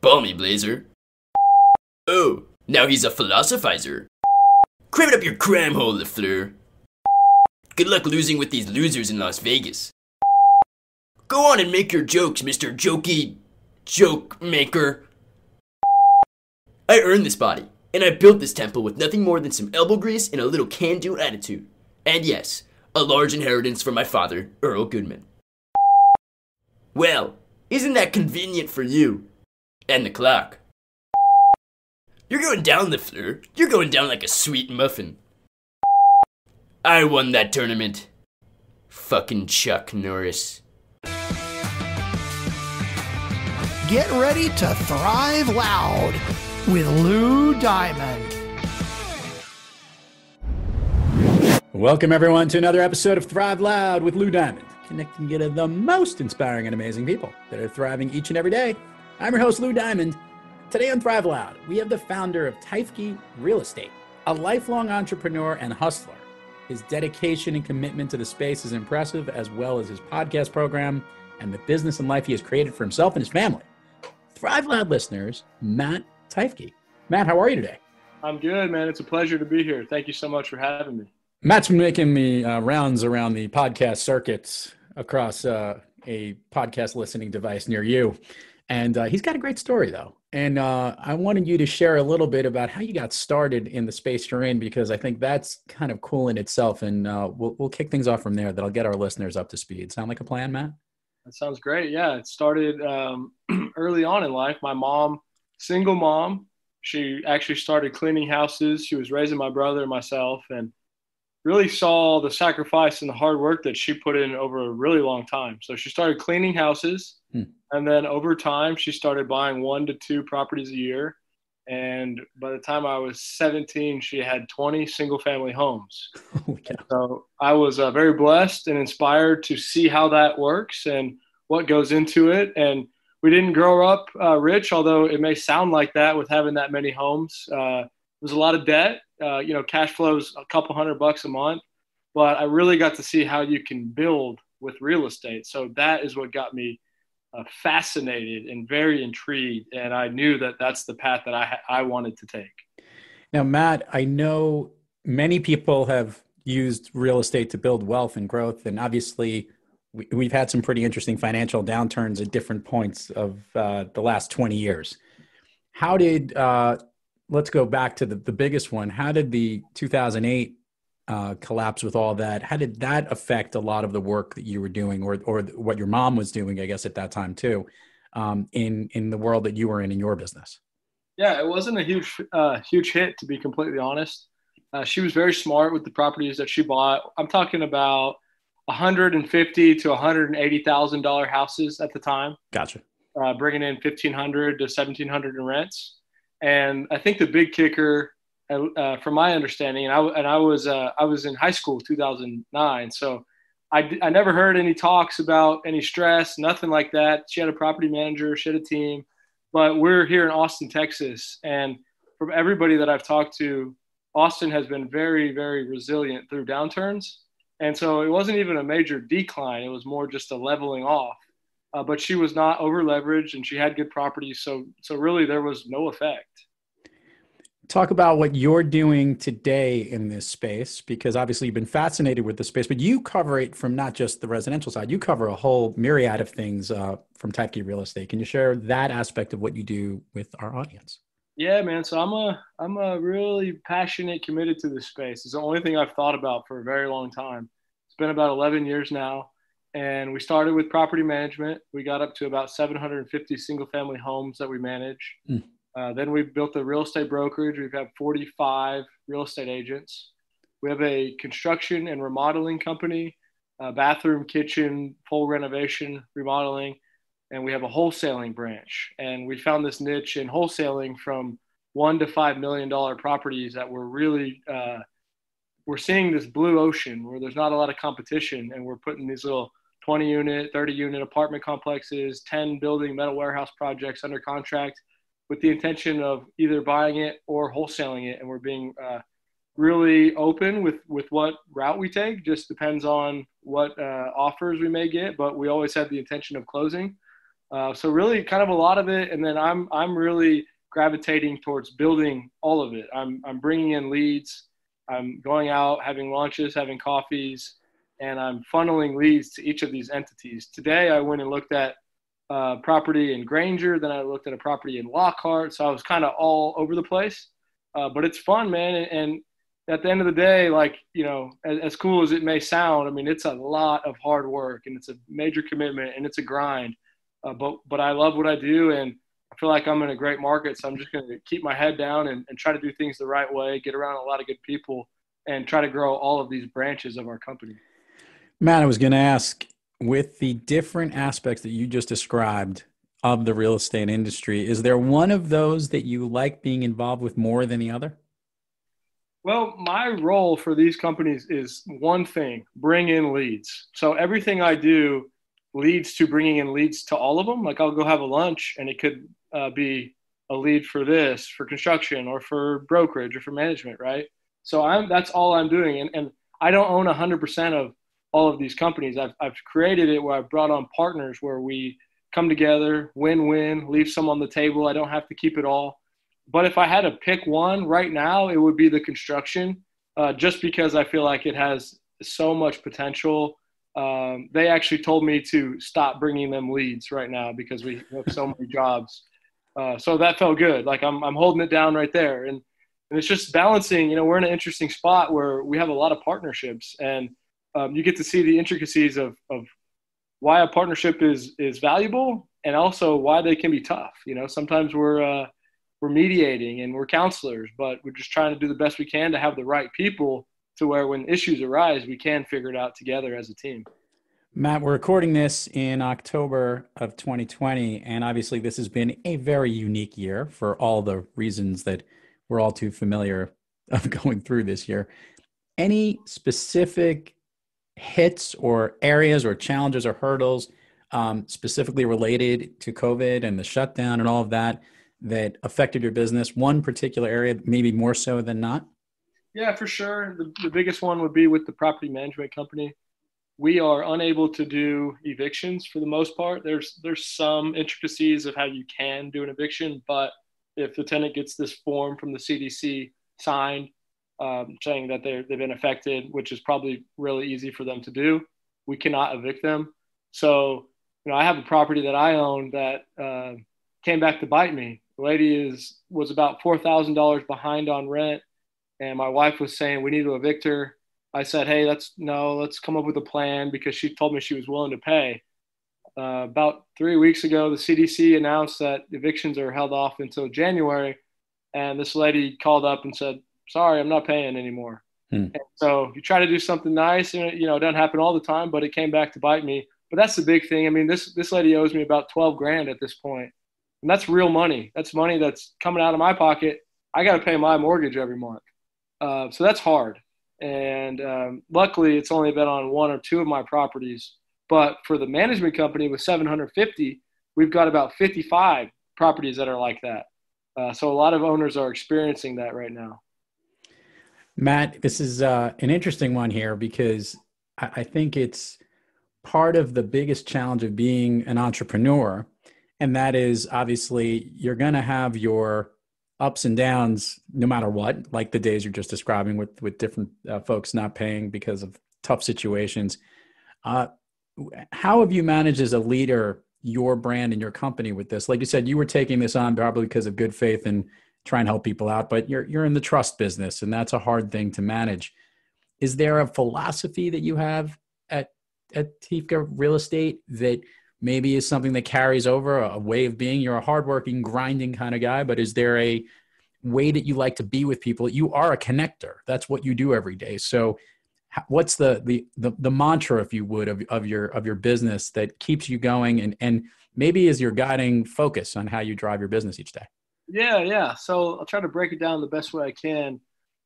Balmy blazer. Oh, now he's a philosophizer. Cram it up your cram hole, LaFleur. Good luck losing with these losers in Las Vegas. Go on and make your jokes, Mr. Jokey Joke Maker. I earned this body, and I built this temple with nothing more than some elbow grease and a little can-do attitude. And yes, a large inheritance from my father, Earl Goodman. Well, isn't that convenient for you? And the clock. You're going down, LaFleur. You're going down like a sweet muffin. I won that tournament. Fucking Chuck Norris. Get ready to thrive loud with Lou Diamond. Welcome, everyone, to another episode of Thrive Loud with Lou Diamond, connecting you to the most inspiring and amazing people that are thriving each and every day. I'm your host, Lou Diamond. Today on Thrive Loud, we have the founder of Teifke Real Estate, a lifelong entrepreneur and hustler. His dedication and commitment to the space is impressive, as well as his podcast program and the business and life he has created for himself and his family. Thrive Loud listeners, Matt Teifke. Matt, how are you today? I'm good, man. It's a pleasure to be here. Thank you so much for having me. Matt's been making the rounds around the podcast circuits across a podcast listening device near you. And he's got a great story, though. And I wanted you to share a little bit about how you got started in the space you're in, because I think that's kind of cool in itself. And we'll kick things off from there. That'll get our listeners up to speed. Sound like a plan, Matt? That sounds great. Yeah, it started early on in life. My mom, single mom, she actually started cleaning houses. She was raising my brother and myself, and really saw the sacrifice and the hard work that she put in over a really long time. So she started cleaning houses. And then over time, she started buying 1 to 2 properties a year. And by the time I was 17, she had 20 single-family homes. So I was very blessed and inspired to see how that works and what goes into it. And we didn't grow up rich, although it may sound like that with having that many homes. There's a lot of debt. Cash flows a couple $100 a month. But I really got to see how you can build with real estate. So that is what got me fascinated and very intrigued, and I knew that that's the path that I wanted to take. Now, Matt, I know many people have used real estate to build wealth and growth, and obviously we've had some pretty interesting financial downturns at different points of the last 20 years. How did, let's go back to the biggest one, how did the 2008 collapse with all that? How did that affect a lot of the work that you were doing, or what your mom was doing, I guess, at that time too, in the world that you were in your business? Yeah, it wasn't a huge hit, to be completely honest. She was very smart with the properties that she bought. I'm talking about $150,000 to $180,000 houses at the time. Gotcha. Bringing in $1,500 to $1,700 in rents. And I think the big kicker, from my understanding, and I was in high school 2009, so I never heard any talks about any stress, nothing like that. She had a property manager, she had a team, but we're here in Austin, Texas, and from everybody that I've talked to, Austin has been very, very resilient through downturns, and so it wasn't even a major decline; it was more just a leveling off. But she was not over leveraged, and she had good properties, so really there was no effect. Talk about what you're doing today in this space, because obviously you've been fascinated with the space, but you cover it from not just the residential side. You cover a whole myriad of things from Teifke Real Estate. Can you share that aspect of what you do with our audience? Yeah, man. So I'm a really passionate, committed to this space. It's the only thing I've thought about for a very long time. It's been about 11 years now. And we started with property management. We got up to about 750 single family homes that we manage. Then we built a real estate brokerage. We've had 45 real estate agents. We have a construction and remodeling company, bathroom, kitchen, full renovation, remodeling, and we have a wholesaling branch. And we found this niche in wholesaling from $1 to $5 million properties that we're really, we're seeing this blue ocean where there's not a lot of competition, and we're putting these little 20 unit, 30 unit apartment complexes, 10 building metal warehouse projects under contract, with the intention of either buying it or wholesaling it. And we're being really open with what route we take. Just depends on what offers we may get, but we always have the intention of closing. So really kind of a lot of it. And then I'm really gravitating towards building all of it. I'm bringing in leads. I'm going out, having lunches, having coffees, and I'm funneling leads to each of these entities. Today, I went and looked at property in Granger. Then I looked at a property in Lockhart. So I was kind of all over the place. But it's fun, man. And at the end of the day, like, you know, as cool as it may sound, I mean, it's a lot of hard work and it's a major commitment and it's a grind. But I love what I do, and I feel like I'm in a great market. So I'm just going to keep my head down and try to do things the right way, get around a lot of good people, and try to grow all of these branches of our company. Matt, I was going to ask, with the different aspects that you just described of the real estate industry, is there one of those that you like being involved with more than the other? Well, my role for these companies is one thing: bring in leads. So everything I do leads to bringing in leads to all of them. Like I'll go have a lunch and it could be a lead for this, for construction or for brokerage or for management, right? So that's all I'm doing. And I don't own 100% of all of these companies. I've created it where I've brought on partners where we come together, win-win, leave some on the table. I don't have to keep it all. But if I had to pick one right now, it would be the construction, just because I feel like it has so much potential. They actually told me to stop bringing them leads right now because we have so many jobs. So that felt good. Like I'm holding it down right there. And it's just balancing, you know, we're in an interesting spot where we have a lot of partnerships, and you get to see the intricacies of why a partnership is valuable and also why they can be tough. You know, sometimes we're mediating and we're counselors, but we're just trying to do the best we can to have the right people to where when issues arise, we can figure it out together as a team. Matt, we're recording this in October of 2020, and obviously this has been a very unique year for all the reasons that we're all too familiar of going through this year. Any specific hits or areas or challenges or hurdles specifically related to COVID and the shutdown and all of that that affected your business? One particular area, maybe more so than not? Yeah, for sure. The biggest one would be with the property management company. We are unable to do evictions for the most part. There's some intricacies of how you can do an eviction, but if the tenant gets this form from the CDC signed saying that they've been affected, which is probably really easy for them to do, we cannot evict them. So, you know, I have a property that I own that came back to bite me. The lady was about $4,000 behind on rent, and my wife was saying we need to evict her. I said, hey, let's come up with a plan, because she told me she was willing to pay. About 3 weeks ago, the CDC announced that evictions are held off until January, and this lady called up and said, sorry, I'm not paying anymore. And so you try to do something nice, and you know, it doesn't happen all the time, but it came back to bite me. But that's the big thing. I mean, this lady owes me about 12 grand at this point. And that's real money. That's money that's coming out of my pocket. I got to pay my mortgage every month. So that's hard. And luckily, it's only been on one or two of my properties. But for the management company with 750, we've got about 55 properties that are like that. So a lot of owners are experiencing that right now. Matt, this is an interesting one here, because I think it's part of the biggest challenge of being an entrepreneur. And that is, obviously, you're going to have your ups and downs no matter what, like the days you're just describing with different folks not paying because of tough situations. How have you managed as a leader your brand and your company with this? Like you said, you were taking this on probably because of good faith and trying to help people out, but you're in the trust business, and that's a hard thing to manage. Is there a philosophy that you have at Teifke Real Estate that maybe is something that carries over, a way of being? You're a hardworking, grinding kind of guy, but is there a way that you like to be with people? You are a connector. That's what you do every day. So what's the mantra, if you would, of your business that keeps you going and maybe is your guiding focus on how you drive your business each day? Yeah. So I'll try to break it down the best way I can.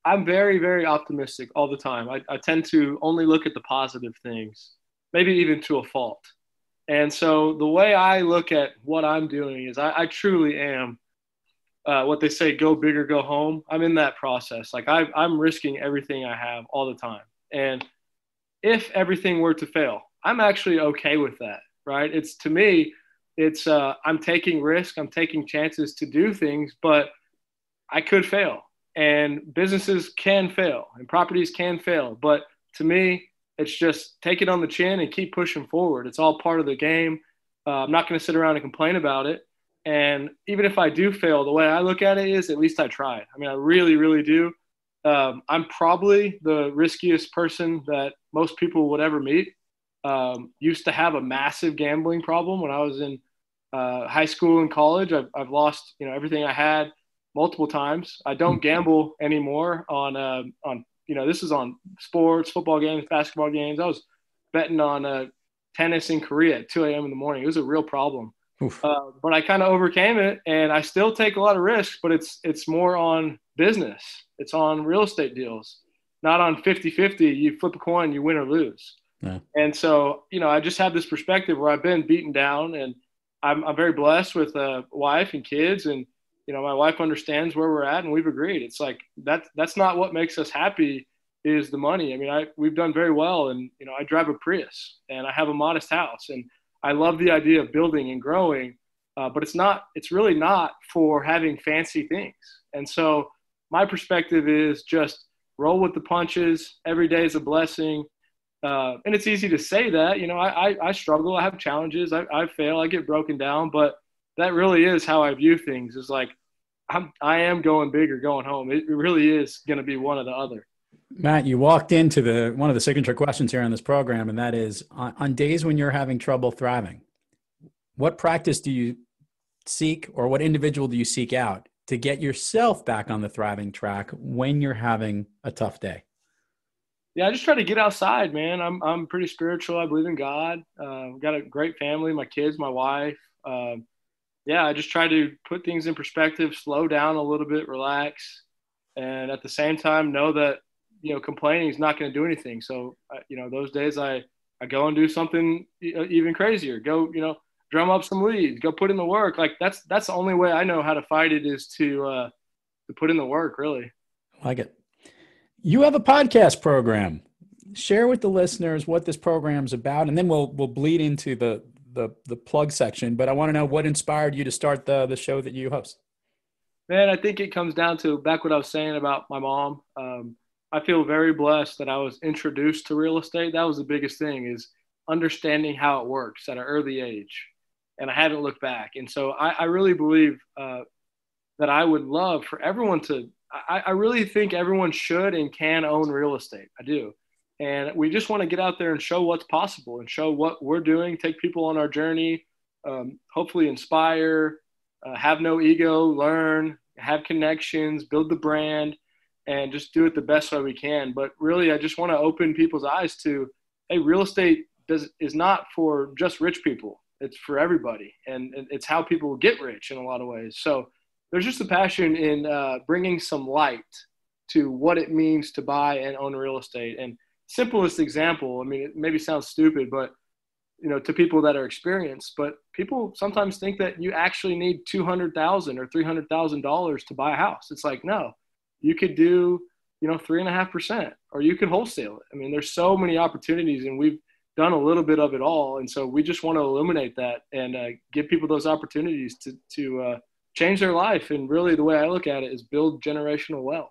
I'm very, very optimistic all the time. I tend to only look at the positive things, maybe even to a fault. And so the way I look at what I'm doing is I truly am what they say, go big or go home. I'm in that process. Like I'm risking everything I have all the time. And if everything were to fail, I'm actually okay with that, right? To me, it's I'm taking risk, I'm taking chances to do things, but I could fail, and businesses can fail, and properties can fail. But to me, it's just take it on the chin and keep pushing forward. It's all part of the game. I'm not going to sit around and complain about it. And even if I do fail, the way I look at it is at least I tried. I mean, I really, really do. I'm probably the riskiest person that most people would ever meet. Used to have a massive gambling problem when I was in high school and college. I've lost, everything I had multiple times. I don't gamble anymore on this is on sports, football games, basketball games. I was betting on tennis in Korea at 2 a.m. in the morning. It was a real problem. But I kind of overcame it, and I still take a lot of risks, but it's more on business. It's on real estate deals, not on 50-50. You flip a coin, you win or lose. Yeah. And so, I just have this perspective where I've been beaten down, and I'm very blessed with a wife and kids, and my wife understands where we're at, and we've agreed. It's like that's not what makes us happy is the money. I mean, we've done very well, and I drive a Prius, and I have a modest house, and I love the idea of building and growing, but it's really not for having fancy things. And so my perspective is just roll with the punches. Every day is a blessing. And it's easy to say that, I struggle. I have challenges. I fail. I get broken down, but that really is how I view things. Is like, I am going big or going home. It really is going to be one or the other. Matt, you walked into one of the signature questions here on this program, and that is on days when you're having trouble thriving, what practice do you seek, or what individual do you seek out to get yourself back on the thriving track when you're having a tough day? Yeah, I just try to get outside, man. I'm pretty spiritual. I believe in God. Got a great family, my kids, my wife. I just try to put things in perspective, slow down a little bit, relax, and at the same time know that complaining is not going to do anything. So, those days I go and do something even crazier. Go, drum up some leads. Go put in the work. Like that's the only way I know how to fight it is to put in the work. Really, I like it. You have a podcast program. Share with the listeners what this program's about, and then we'll bleed into the plug section. But I want to know what inspired you to start the show that you host. Man, I think it comes down to back what I was saying about my mom. I feel very blessed that I was introduced to real estate. That was the biggest thing, is understanding how it works at an early age. And I haven't looked back. And so I really believe that I would love for everyone to, I really think everyone should and can own real estate. I do. And we just want to get out there and show what's possible and show what we're doing, take people on our journey, hopefully inspire, have no ego, learn, have connections, build the brand, and just do it the best way we can. But really, I just want to open people's eyes to, hey, real estate is not for just rich people. It's for everybody. And it's how people get rich in a lot of ways. So there's just a passion in bringing some light to what it means to buy and own real estate. And simplest example, I mean, it maybe sounds stupid, but to people that are experienced, but people sometimes think that you actually need $200,000 or $300,000 to buy a house. It's like, no, you could do, 3.5%, or you could wholesale it. I mean, there's so many opportunities, and we've done a little bit of it all. And so we just want to illuminate that and give people those opportunities to change their life. And really the way I look at it is build generational wealth.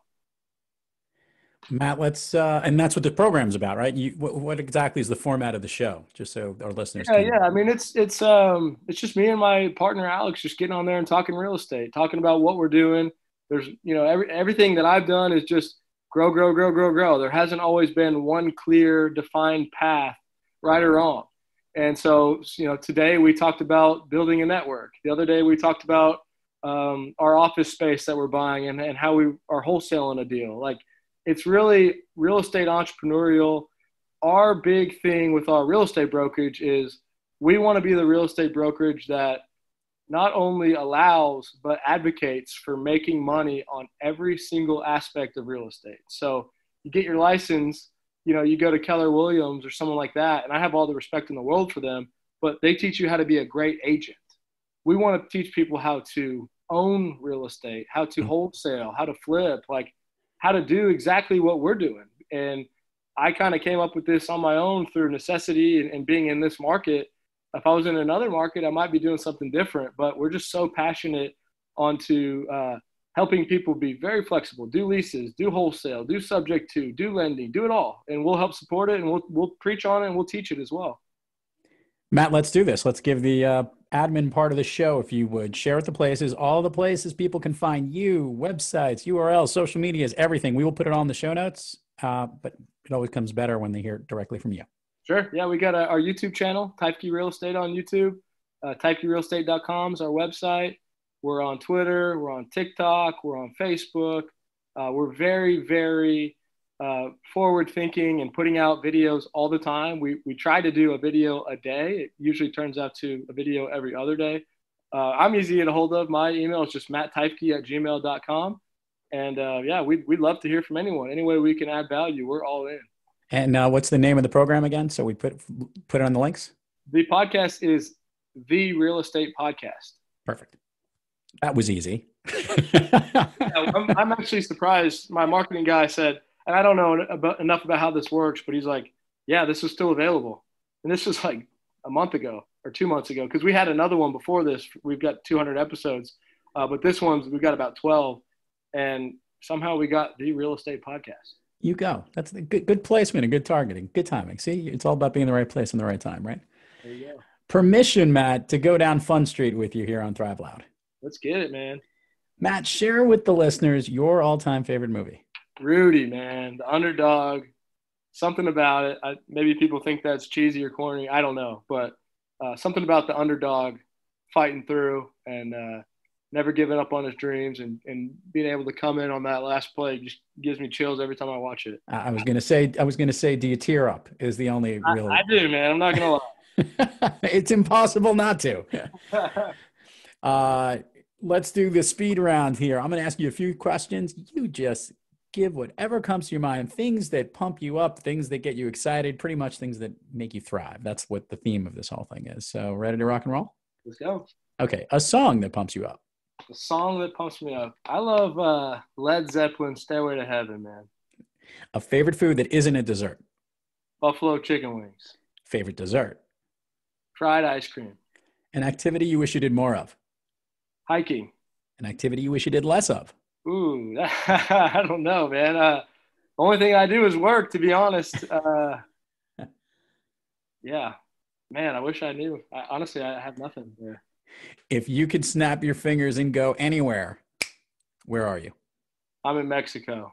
Matt, let's and that's what the program's about, right? What exactly is the format of the show, just so our listeners can... Yeah. I mean, it's just me and my partner Alex just getting on there and talking real estate, talking about what we're doing. There's everything that I've done is just grow. There hasn't always been one clear defined path, right or wrong. And so today we talked about building a network. The other day we talked about our office space that we're buying and how we are wholesaling a deal. Like, it's really real estate entrepreneurial. Our big thing with our real estate brokerage is we want to be the real estate brokerage that not only allows, but advocates for making money on every single aspect of real estate. So you get your license, you go to Keller Williams or someone like that, and I have all the respect in the world for them, but they teach you how to be a great agent. We want to teach people how to own real estate, how to wholesale, how to flip, like how to do exactly what we're doing. And I kind of came up with this on my own through necessity and being in this market. If I was in another market, I might be doing something different, but we're just so passionate onto helping people be very flexible, do leases, do wholesale, do subject to, do lending, do it all. And we'll help support it, and we'll preach on it, and we'll teach it as well. Matt, let's do this. Let's give the admin part of the show, if you would. Share with the places, all the places people can find you, websites, URLs, social medias, everything. We will put it all in the show notes, but it always comes better when they hear it directly from you. Sure. Yeah, we got our YouTube channel, Teifke Real Estate on YouTube. TeifkeRealEstate.com is our website. We're on Twitter. We're on TikTok. We're on Facebook. We're very, very forward thinking and putting out videos all the time. We try to do a video a day. It usually turns out to a video every other day. I'm easy to get a hold of. My email is just mattteifke@gmail.com. And yeah, we'd love to hear from anyone. Any way we can add value, we're all in. And what's the name of the program again? So we put it on the links. The podcast is The Real Estate Podcast. Perfect. That was easy. I'm actually surprised. My marketing guy said, and I don't know enough about how this works, but he's like, yeah, this is still available. And this was like a month ago or 2 months ago, because we had another one before this. We've got 200 episodes, but this one's, we've got about 12. And somehow we got The Real Estate Podcast. You go. That's a good placement and good targeting. Good timing. See, it's all about being in the right place in the right time, right? There you go. Permission, Matt, to go down Fun Street with you here on Thrive Loud. Let's get it, man. Matt, share with the listeners your all-time favorite movie. Rudy, man, The Underdog. Something about it. Maybe people think that's cheesy or corny. I don't know, but something about the underdog fighting through and never giving up on his dreams and being able to come in on that last play just gives me chills every time I watch it. I was gonna say, do you tear up? Is the only real. I do, man. I'm not gonna lie. It's impossible not to. Let's do the speed round here. I'm going to ask you a few questions. You just give whatever comes to your mind, things that pump you up, things that get you excited, pretty much things that make you thrive. That's what the theme of this whole thing is. So ready to rock and roll? Let's go. Okay. A song that pumps you up. A song that pumps me up. I love Led Zeppelin, Stairway to Heaven, man. A favorite food that isn't a dessert. Buffalo chicken wings. Favorite dessert. Fried ice cream. An activity you wish you did more of. Hiking. An activity you wish you did less of. Ooh, I don't know, man. The only thing I do is work, to be honest. Yeah, man, I wish I knew. Honestly, I have nothing there. If you could snap your fingers and go anywhere, where are you? I'm in Mexico.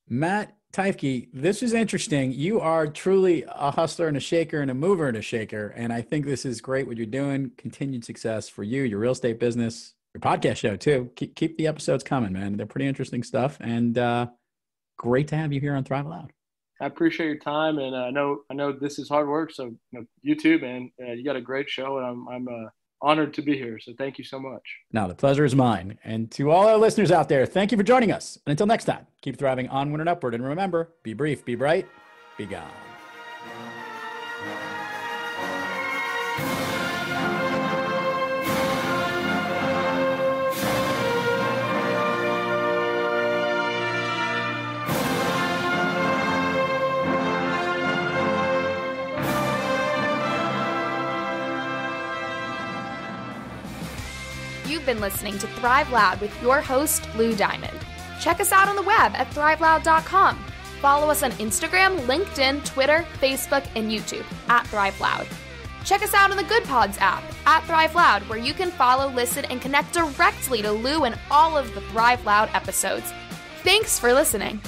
Matt Teifke, this is interesting. You are truly a hustler and a shaker and a mover and a shaker. And I think this is great what you're doing. Continued success for you, your real estate business, your podcast show too. Keep the episodes coming, man. They're pretty interesting stuff. And great to have you here on Thrive Loud. I appreciate your time. And I know this is hard work. So you too, man. You got a great show, and I'm honored to be here. So thank you so much. No, the pleasure is mine. And to all our listeners out there, thank you for joining us. And until next time, keep thriving onward and upward. And remember, be brief, be bright, be gone. You've been listening to Thrive Loud with your host, Lou Diamond. Check us out on the web at thriveloud.com. Follow us on Instagram, LinkedIn, Twitter, Facebook, and YouTube at Thrive Loud. Check us out on the Good Pods app at Thrive Loud, where you can follow, listen, and connect directly to Lou and all of the Thrive Loud episodes. Thanks for listening.